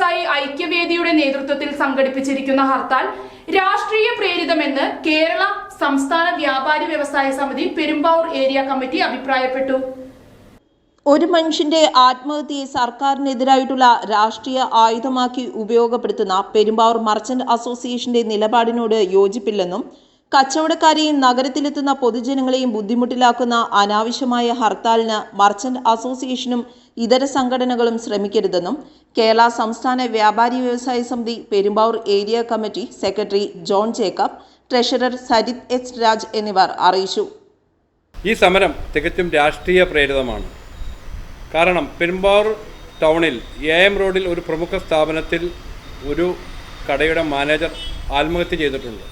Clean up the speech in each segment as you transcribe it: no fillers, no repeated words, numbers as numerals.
വ്യവസായി ഐക്യവേദിയുടെ നേതൃത്വത്തിൽ സംഘടിപ്പിച്ചിരിക്കുന്ന ഹർത്താൽ രാഷ്ട്രീയ പ്രേരിതമെന്ന് കേരള സംസ്ഥാന വ്യാപാരി വ്യവസായ സമിതി പെരുമ്പാവൂർ ഏരിയ കമ്മിറ്റി അഭിപ്രായപ്പെട്ടു. ഒരു മനുഷ്യന്റെ ആത്മഹത്യയെ സർക്കാരിനെതിരായിട്ടുള്ള രാഷ്ട്രീയ ആയുധമാക്കി ഉപയോഗപ്പെടുത്തുന്ന പെരുമ്പാവൂർ മർച്ചന്റ് അസോസിയേഷന്റെ നിലപാടിനോട് യോജിപ്പില്ലെന്നും കച്ചവടക്കാരെയും നഗരത്തിലെത്തുന്ന പൊതുജനങ്ങളെയും ബുദ്ധിമുട്ടിലാക്കുന്ന അനാവശ്യമായ ഹർത്താലിന് മർച്ചന്റ് അസോസിയേഷനും ഇതര സംഘടനകളും ശ്രമിക്കരുതെന്നും കേരള സംസ്ഥാന വ്യാപാരി വ്യവസായ സമിതി Perumbavoor area committee secretary John Jacob, treasurer Sarith H Raj എന്നിവർ അറിയിച്ചു. ഈ സമരം തികച്ചും രാഷ്ട്രീയ പ്രേരിതമാണ്. കാരണം പെരുമ്പാവൂർ ടൗണിൽ AM റോഡിൽ ഒരു പ്രമുഖ സ്ഥാപനത്തിൽ ഒരു കടയുടെ മാനേജർ ആത്മഹത്യ ചെയ്തിട്ടുണ്ട്.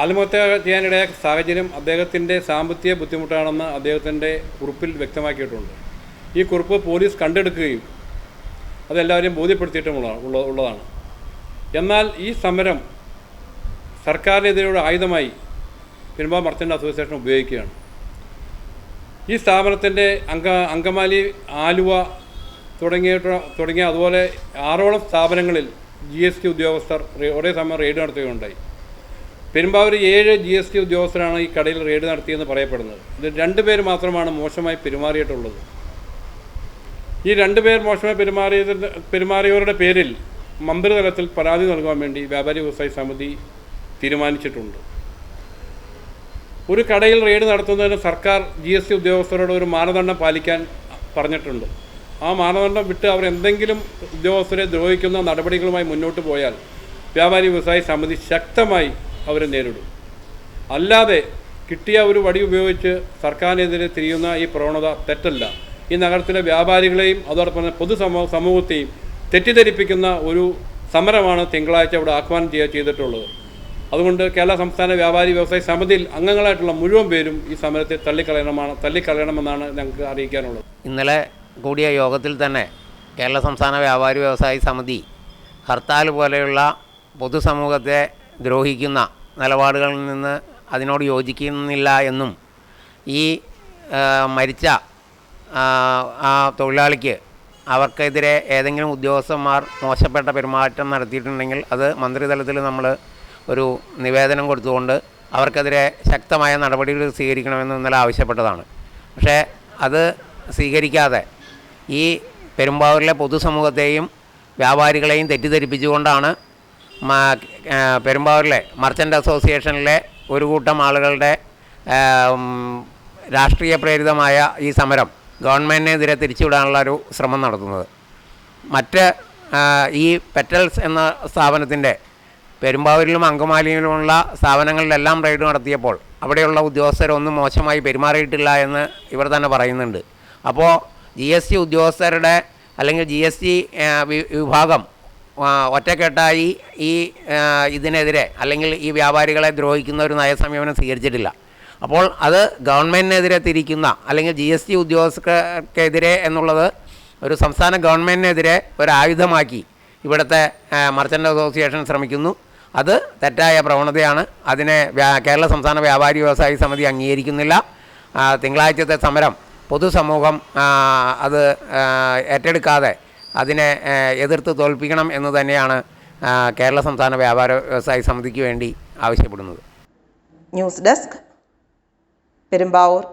ആത്മഹത്യ ചെയ്യാനിടയായ സാഹചര്യം അദ്ദേഹത്തിൻ്റെ സാമ്പത്തിക ബുദ്ധിമുട്ടാണെന്ന് അദ്ദേഹത്തിൻ്റെ കുറിപ്പിൽ വ്യക്തമാക്കിയിട്ടുണ്ട്. ഈ കുറിപ്പ് പോലീസ് കണ്ടെടുക്കുകയും അതെല്ലാവരെയും ബോധ്യപ്പെടുത്തിയിട്ടുള്ളതാണ്. എന്നാൽ ഈ സമരം സർക്കാരിനെതിരെയുള്ള ആയുധമായി പെരുമ്പാവൂർ മർച്ചൻ്റ് അസോസിയേഷൻ ഉപയോഗിക്കുകയാണ്. ഈ സ്ഥാപനത്തിൻ്റെ അങ്കമാലി, ആലുവ തുടങ്ങിയ അതുപോലെ 6ഓളം സ്ഥാപനങ്ങളിൽ GST ഉദ്യോഗസ്ഥർ ഒരേ സമയം റെയ്ഡ് നടത്തുകയുണ്ടായി. പെരുമ്പാവൂർ 7 GST ഉദ്യോഗസ്ഥരാണ് ഈ കടയിൽ റെയ്ഡ് നടത്തിയെന്ന് പറയപ്പെടുന്നത്. ഇത് 2 പേര് മാത്രമാണ് മോശമായി പെരുമാറിയിട്ടുള്ളത്. ഈ 2 പേർ മോശമായി പെരുമാറിയവരുടെ പേരിൽ മന്ത്രിതലത്തിൽ പരാതി നൽകാൻ വേണ്ടി വ്യാപാരി വ്യവസായ സമിതി തീരുമാനിച്ചിട്ടുണ്ട്. ഒരു കടയിൽ റെയ്ഡ് നടത്തുന്നതിന് സർക്കാർ GST ഉദ്യോഗസ്ഥരോട് ഒരു മാനദണ്ഡം പാലിക്കാൻ പറഞ്ഞിട്ടുണ്ട്. ആ മാനദണ്ഡം വിട്ട് അവർ എന്തെങ്കിലും ഉദ്യോഗസ്ഥരെ ദ്രോഹിക്കുന്ന നടപടികളുമായി മുന്നോട്ട് പോയാൽ വ്യാപാരി വ്യവസായ സമിതി ശക്തമായി അവരെ നേരിടും. അല്ലാതെ കിട്ടിയ ഒരു വടി ഉപയോഗിച്ച് സർക്കാരിനെതിരെ തിരിയുന്ന ഈ പ്രവണത തെറ്റല്ല. ഈ നഗരത്തിലെ വ്യാപാരികളെയും അതോടൊപ്പം തന്നെ പൊതുസമൂഹത്തെയും തെറ്റിദ്ധരിപ്പിക്കുന്ന ഒരു സമരമാണ് തിങ്കളാഴ്ച ഇവിടെ ആഹ്വാനം ചെയ്തിട്ടുള്ളത്. അതുകൊണ്ട് കേരള സംസ്ഥാന വ്യാപാരി വ്യവസായ സമിതിയിൽ അംഗങ്ങളായിട്ടുള്ള മുഴുവൻ പേരും ഈ സമരത്തെ തള്ളിക്കളയണമെന്നാണ് ഞങ്ങൾക്ക് അറിയിക്കാനുള്ളത്. ഇന്നലെ കൂടിയ യോഗത്തിൽ തന്നെ കേരള സംസ്ഥാന വ്യാപാരി വ്യവസായ സമിതി ഹർത്താൽ പോലെയുള്ള പൊതുസമൂഹത്തെ ദ്രോഹിക്കുന്ന നിലപാടുകളിൽ നിന്ന് അതിനോട് യോജിക്കുന്നില്ല എന്നും ഈ മരിച്ച ആ തൊഴിലാളിക്ക് അവർക്കെതിരെ ഏതെങ്കിലും ഉദ്യോഗസ്ഥന്മാർ മോശപ്പെട്ട പെരുമാറ്റം നടത്തിയിട്ടുണ്ടെങ്കിൽ അത് മന്ത്രിതലത്തിൽ നമ്മൾ ഒരു നിവേദനം കൊടുത്തുകൊണ്ട് അവർക്കെതിരെ ശക്തമായ നടപടികൾ സ്വീകരിക്കണമെന്ന് ഇന്നലെ ആവശ്യപ്പെട്ടതാണ്. പക്ഷേ അത് സ്വീകരിക്കാതെ ഈ പെരുമ്പാവൂരിലെ പൊതുസമൂഹത്തെയും വ്യാപാരികളെയും തെറ്റിദ്ധരിപ്പിച്ചുകൊണ്ടാണ് പെരുമ്പാവൂരിലെ മർച്ചൻ്റ് അസോസിയേഷനിലെ ഒരു കൂട്ടം ആളുകളുടെ രാഷ്ട്രീയ പ്രേരിതമായ ഈ സമരം ഗവൺമെൻറ്റിനെതിരെ തിരിച്ചുവിടാനുള്ള ഒരു ശ്രമം നടത്തുന്നത്. മറ്റ് ഈ പെറ്റൽസ് എന്ന സ്ഥാപനത്തിൻ്റെ പെരുമ്പാവൂരിലും അങ്കമാലിയിലുമുള്ള സ്ഥാപനങ്ങളിലെല്ലാം റെയ്ഡ് നടത്തിയപ്പോൾ അവിടെയുള്ള ഉദ്യോഗസ്ഥരൊന്നും മോശമായി പെരുമാറിയിട്ടില്ല എന്ന് ഇവർ തന്നെ പറയുന്നുണ്ട്. അപ്പോൾ GST ഉദ്യോഗസ്ഥരുടെ അല്ലെങ്കിൽ GST വിഭാഗം ഒറ്റക്കെട്ടായി ഇതിനെതിരെ അല്ലെങ്കിൽ ഈ വ്യാപാരികളെ ദ്രോഹിക്കുന്ന ഒരു നയസമീപനം സ്വീകരിച്ചിട്ടില്ല. അപ്പോൾ അത് ഗവൺമെൻറ്റിനെതിരെ തിരിക്കുന്ന അല്ലെങ്കിൽ GST ഉദ്യോഗസ്ഥർക്കെതിരെ എന്നുള്ളത് ഒരു സംസ്ഥാന ഗവൺമെൻറ്റിനെതിരെ ഒരായുധമാക്കി ഇവിടുത്തെ മർച്ചൻ്റ് അസോസിയേഷൻ ശ്രമിക്കുന്നു. അത് തെറ്റായ പ്രവണതയാണ്. അതിനെ കേരള സംസ്ഥാന വ്യാപാരി വ്യവസായ സമിതി അംഗീകരിക്കുന്നില്ല. തിങ്കളാഴ്ചത്തെ സമരം പൊതുസമൂഹം അത് ഏറ്റെടുക്കാതെ അതിനെ എതിർത്ത് തോൽപ്പിക്കണം എന്ന് തന്നെയാണ് കേരള സംസ്ഥാന വ്യാപാര വ്യവസായ സമിതിക്ക് വേണ്ടി ആവശ്യപ്പെടുന്നത്. News desk, Perumbavoor.